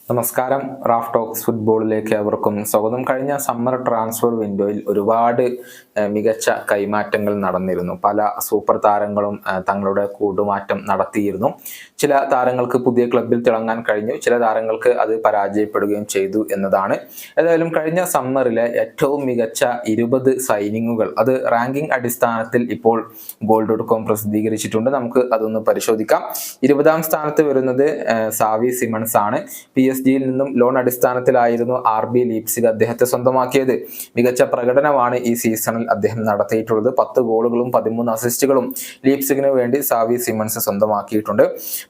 നമസ്കാരം. Raf talks ഫുട്ബോളിലേക്ക് അവർക്കും സ്വാഗതം. കഴിഞ്ഞ സമ്മർ ട്രാൻസ്ഫർ വിൻഡോയിൽ ഒരുപാട് മികച്ച കൈമാറ്റങ്ങൾ നടന്നിരുന്നു. പല സൂപ്പർ താരങ്ങളും തങ്ങളുടെ കൂടുമാറ്റം നടത്തിയിരുന്നു. ചില താരങ്ങൾക്ക് പുതിയ ക്ലബിൽ തിളങ്ങാൻ കഴിഞ്ഞു, ചില താരങ്ങൾക്ക് അത് പരാജയപ്പെടുകയും ചെയ്തു എന്നതാണ്. ഏതായാലും കഴിഞ്ഞ സമ്മറിലെ ഏറ്റവും മികച്ച 20 സൈനിങ്ങുകൾ അത് റാങ്കിംഗ് അടിസ്ഥാനത്തിൽ ഇപ്പോൾ goal.com പ്രസിദ്ധീകരിച്ചിട്ടുണ്ട്. നമുക്ക് അതൊന്ന് പരിശോധിക്കാം. 20ാം സ്ഥാനത്ത് വരുന്നത് സാവി സിമൺസ് ആണ്. PSG-യിൽ നിന്നും ലോൺ അടിസ്ഥാനത്തിലായിരുന്നു RB ലീപ്സിഗ് അദ്ദേഹത്തെ സ്വന്തമാക്കിയത്. മികച്ച പ്രകടനമാണ് ഈ സീസണിൽ അദ്ദേഹം നടത്തിയിട്ടുള്ളത്. 10 ഗോളുകളും 13 അസിസ്റ്റുകളും ലീപ്സിഗിന് വേണ്ടി സാവി സിമൺസ് സ്വന്തമാക്കിയിട്ടുണ്ട്.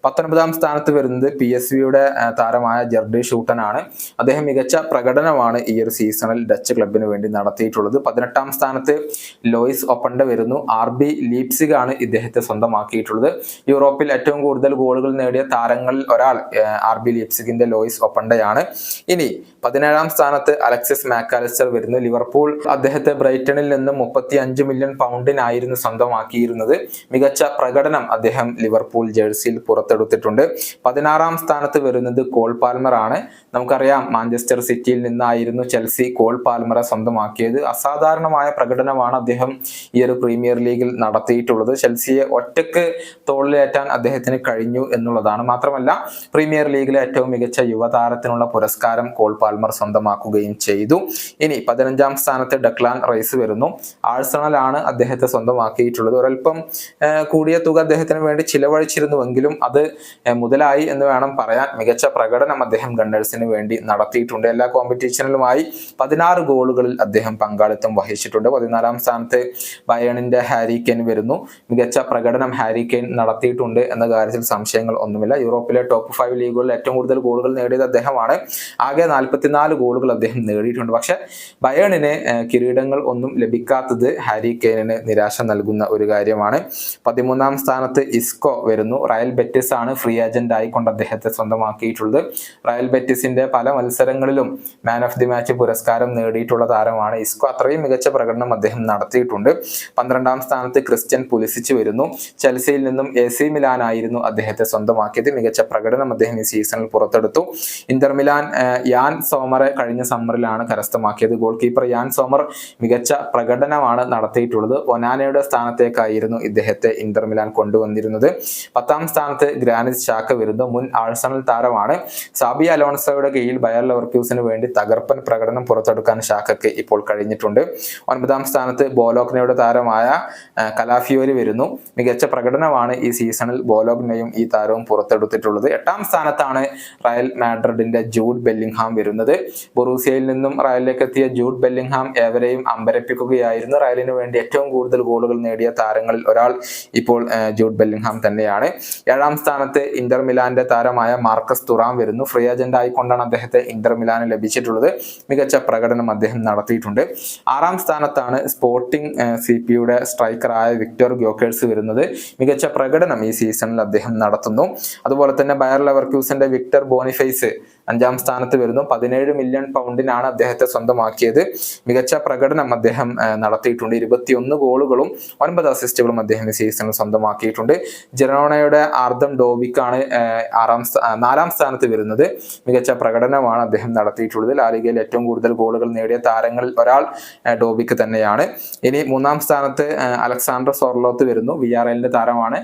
19ാം സ്ഥാനത്ത് വരുന്നത് PSV-യുടെ താരമായ ജെർഡി ഷൂട്ടൻ ആണ്. അദ്ദേഹം മികച്ച പ്രകടനമാണ് ഈ ഒരു സീസണിൽ ഡച്ച് ക്ലബിന് വേണ്ടി നടത്തിയിട്ടുള്ളത്. 18ാം സ്ഥാനത്ത് ലോയിസ് ഒപ്പണ്ട വരുന്നു. RB ലീപ്സിഗ് ആണ് ഇദ്ദേഹത്തെ സ്വന്തമാക്കിയിട്ടുള്ളത്. യൂറോപ്പിൽ ഏറ്റവും കൂടുതൽ ഗോളുകൾ നേടിയ താരങ്ങളിൽ ഒരാൾ RB ലീപ്സിഗിന്റെ ലോയിസ് ഒപ്പണ്ടയാണ്. ഇനി 17ാം സ്ഥാനത്ത് അലക്സിസ് മാക്കാലിസ്റ്റർ വരുന്നു. ലിവർപൂൾ അദ്ദേഹത്തെ ബ്രൈറ്റണിൽ നിന്ന് 35 മില്യൺ പൗണ്ടിനായിരുന്നു സ്വന്തമാക്കിയിരുന്നത്. മികച്ച പ്രകടനം അദ്ദേഹം ലിവർപൂൾ ജേഴ്സിയിൽ പുറത്തെടുത്തിട്ടുണ്ട്. 16ാം സ്ഥാനത്ത് വരുന്നത് കോൾ പാൽമർ ആണ്. നമുക്കറിയാം മാഞ്ചസ്റ്റർ സിറ്റിയിൽ നിന്നായിരുന്നു ചെൽസി കോൾ പാൽമറെ സ്വന്തമാക്കിയത്. അസാധാരണമായ പ്രകടനമാണ് അദ്ദേഹം ഈ ഒരു പ്രീമിയർ ലീഗിൽ നടത്തിയിട്ടുള്ളത്. ചെൽസിയെ ഒറ്റക്ക് തോളിലേറ്റാൻ അദ്ദേഹത്തിന് കഴിഞ്ഞു എന്നുള്ളതാണ്. മാത്രമല്ല പ്രീമിയർ ലീഗിലെ ഏറ്റവും മികച്ച യുവതാരത്തിനുള്ള പുരസ്കാരം കോൾ പാൽമർ സ്വന്തമാക്കുകയും ചെയ്തു. ഇനി 15ാം സ്ഥാനത്ത് ഡക്ലാൻ റൈസ് വരുന്നു. ആഴ്സണൽ ആണ് അദ്ദേഹത്തെ സ്വന്തമാക്കിയിട്ടുള്ളത്. ഒരൽപ്പം കൂടിയ തുക അദ്ദേഹത്തിന് വേണ്ടി ചിലവഴിച്ചിരുന്നുവെങ്കിലും അത് മുതലായി എന്ന് വേണം പറയാൻ. മികച്ച പ്രകടനം അദ്ദേഹം ഗണ്ണേഴ്സിന് വേണ്ടി നടത്തിയിട്ടുണ്ട്. എല്ലാ കോമ്പറ്റീഷനിലുമായി 16 ഗോളുകളിൽ അദ്ദേഹം പങ്കാളിത്തം വഹിച്ചിട്ടുണ്ട്. 14ാം സ്ഥാനത്ത് ബയേണിന്റെ ഹാരി കെയ്ൻ വരുന്നു. മികച്ച പ്രകടനം ഹാരി കെയ്ൻ നടത്തിയിട്ടുണ്ട് എന്ന കാര്യത്തിൽ സംശയങ്ങൾ ഒന്നുമില്ല. യൂറോപ്പിലെ ടോപ്പ് 5 ലീഗുകളിൽ ഏറ്റവും കൂടുതൽ ഗോളുകൾ നേടിയത് അദ്ദേഹമാണ്. ആകെ 44 ഗോളുകൾ അദ്ദേഹം നേടിയിട്ടുണ്ട്. പക്ഷെ ബയേണിന് കിരീടങ്ങൾ ഒന്നും ലഭിക്കാത്തത് ഹാരി കെയ്നിന് നിരാശ നൽകുന്ന ഒരു കാര്യമാണ്. 13ാം സ്ഥാനത്ത് ഇസ്കോ വരുന്നു. റയൽ ബെറ്റിസ് ആണ് ഫ്രീ ഏജന്റ് ആയിക്കൊണ്ട് അദ്ദേഹത്തെ സ്വന്തമാക്കിയിട്ടുള്ളത്. റയൽ ബെറ്റിസിന്റെ പല മത്സരങ്ങളിലും മാൻ ഓഫ് ദി മാച്ച് പുരസ്കാരം നേടിയിട്ടുള്ള താരമാണ് ഇസ്കോ. അത്രയും മികച്ച പ്രകടനം അദ്ദേഹം നടത്തിയിട്ടുണ്ട്. 12ാം സ്ഥാനത്ത് ക്രിസ്ത്യൻ പുലിസിച്ച് വരുന്നു. ചെൽസിയിൽ നിന്നും AC മിലാൻ ആയിരുന്നു അദ്ദേഹത്തെ സ്വന്തമാക്കിയത്. മികച്ച പ്രകടനം അദ്ദേഹം ഈ സീസണിൽ പുറത്തെടുത്തു. ഇന്റർ മിലാൻ യാൻ സോമറെ കഴിഞ്ഞ സമ്മറിലാണ് കരസ്ഥമാക്കിയത്. ഗോൾ കീപ്പർ യാൻ സോമർ മികച്ച പ്രകടനമാണ് നടത്തിയിട്ടുള്ളത്. ഒനാനയുടെ സ്ഥാനത്തേക്കായിരുന്നു ഇദ്ദേഹത്തെ ഇന്റർ മിലാൻ കൊണ്ടുവന്നിരുന്നത്. 10ാം സ്ഥാനത്ത് ഗ്രാനിറ്റ് ഷാക്ക വരുന്നു. മുൻ ആഴ്സണൽ താരമാണ്. സാബി അലോൺസോയുടെ കീഴിൽ ബയർ ലെവർക്യൂസിന് വേണ്ടി തകർപ്പൻ പ്രകടനം പുറത്തെടുക്കാൻ ഷാക്കയ്ക്ക് ഇപ്പോൾ കഴിഞ്ഞിട്ടുണ്ട്. 9ാം സ്ഥാനത്ത് ബോലോഗ്നയുടെ താരമായ കലാഫിയോരി വരുന്നു. മികച്ച പ്രകടനമാണ് ഈ സീസണിൽ ബോലോഗ്നയും ഈ താരവും പുറത്തെടുത്തിട്ടുള്ളത്. 8ാം സ്ഥാനത്താണ് റയൽ മാഡ്രിഡിന്റെ ജൂഡ് ബെല്ലിംഗ്ഹാം വരുന്നത്. ബൊറൂസിയയിൽ നിന്നും റയലിലേക്ക് എത്തിയ ജൂഡ് ബെല്ലിംഗ്ഹാം ഏവരെയും അമ്പരപ്പിക്കുകയായിരുന്നു. റയലിന് വേണ്ടി ഏറ്റവും കൂടുതൽ ഗോളുകൾ നേടിയ താരങ്ങളിൽ ഒരാൾ ഇപ്പോൾ ജൂഡ് ബെല്ലിംഗ്ഹാം തന്നെയാണ്. 7ാം സ്ഥാനത്ത് ഇന്റർ മിലാന്റെ താരമായ മാർക്കസ് തുറാം വരുന്നു. ഫ്രീ ഏജന്റ് ആയിക്കൊണ്ടാണ് അദ്ദേഹത്തെ ഇന്റർ മിലാന് ലഭിച്ചിട്ടുള്ളത്. മികച്ച പ്രകടനം അദ്ദേഹം നടത്തിയിട്ടുണ്ട്. 6ാം സ്ഥാനത്താണ് സ്പോർട്ടിംഗ് CP-യുടെ സ്ട്രൈക്കറായ വിക്ടർ ഗ്യോക്കേഴ്സ് വരുന്നത്. മികച്ച പ്രകടനം ഈ സീസണിൽ അദ്ദേഹം നടത്തുന്നു. അതുപോലെ തന്നെ ബയർ ലെവർക്യൂസന്റെ വിക്ടർ ബോണിഫൈസ് 5ാം സ്ഥാനത്ത് വരുന്നു. 17 മില്യൺ പൗണ്ടിനാണ് അദ്ദേഹത്തെ സ്വന്തമാക്കിയത്. മികച്ച പ്രകടനം അദ്ദേഹം നടത്തിയിട്ടുണ്ട്. 21 ഗോളുകളും 9 അസിസ്റ്റുകളും അദ്ദേഹം ഈ സീസണിൽ സ്വന്തമാക്കിയിട്ടുണ്ട്. ജെറോണയുടെ ആർദം ഡോബിക്കാണ് 4ാം സ്ഥാനത്ത് വരുന്നത്. മികച്ച പ്രകടനമാണ് അദ്ദേഹം നടത്തിയിട്ടുള്ളത്. ലാലിഗയിൽ ഏറ്റവും കൂടുതൽ ഗോളുകൾ നേടിയ താരങ്ങളിൽ ഒരാൾ ഡോബിക്ക് തന്നെയാണ്. ഇനി 3ാം സ്ഥാനത്ത് അലക്സാണ്ടർ സോർലോത്ത് വരുന്നു. VRLന്റെ താരമാണ്.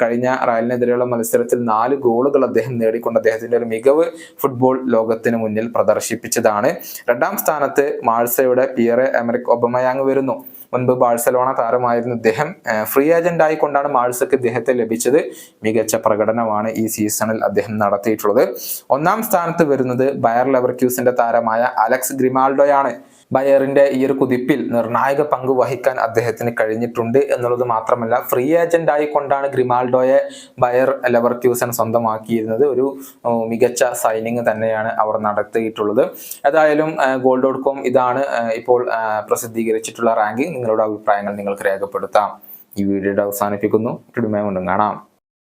കഴിഞ്ഞ റയലിനെതിരെയുള്ള മത്സരത്തിൽ 4 ഗോളുകൾ അദ്ദേഹം നേടിക്കൊണ്ട് അദ്ദേഹത്തിന്റെ ഒരു മികവ് ഫുട്ബോൾ ലോകത്തിന് മുന്നിൽ പ്രദർശിപ്പിച്ചതാണ്. 2ാം സ്ഥാനത്ത് മാഴ്സയുടെ പിയറെ എമറിക് ഒബമയാങ് വരുന്നു. മുൻപ് ബാഴ്സലോണ താരമായിരുന്നു ഇദ്ദേഹം. ഫ്രീ ഏജന്റ് ആയിക്കൊണ്ടാണ് മാഴ്സക്ക് ഇദ്ദേഹത്തെ ലഭിച്ചത്. മികച്ച പ്രകടനമാണ് ഈ സീസണിൽ അദ്ദേഹം നടത്തിയിട്ടുള്ളത്. 1ാം സ്ഥാനത്ത് വരുന്നത് ബയർ ലെവർക്യൂസിന്റെ താരമായ അലക്സ് ഗ്രിമാൾഡോയാണ്. ബയറിന്റെ ഈ ഒരു കുതിപ്പിൽ നിർണായക പങ്ക് വഹിക്കാൻ അദ്ദേഹത്തിന് കഴിഞ്ഞിട്ടുണ്ട് എന്നുള്ളത് മാത്രമല്ല, ഫ്രീ ഏജന്റ് ആയിക്കൊണ്ടാണ് ഗ്രിമാൾഡോയെ ബയർ ലെവർക്യൂസൻ സ്വന്തമാക്കിയിരുന്നത്. ഒരു മികച്ച സൈനിങ് തന്നെയാണ് അവർ നടത്തിയിട്ടുള്ളത്. ഏതായാലും goal.com ഇതാണ് ഇപ്പോൾ പ്രസിദ്ധീകരിച്ചിട്ടുള്ള റാങ്കിങ്. നിങ്ങളുടെ അഭിപ്രായങ്ങൾ നിങ്ങൾക്ക് രേഖപ്പെടുത്താം. ഈ വീഡിയോയുടെ അവസാനിപ്പിക്കുന്നു. കാണാം.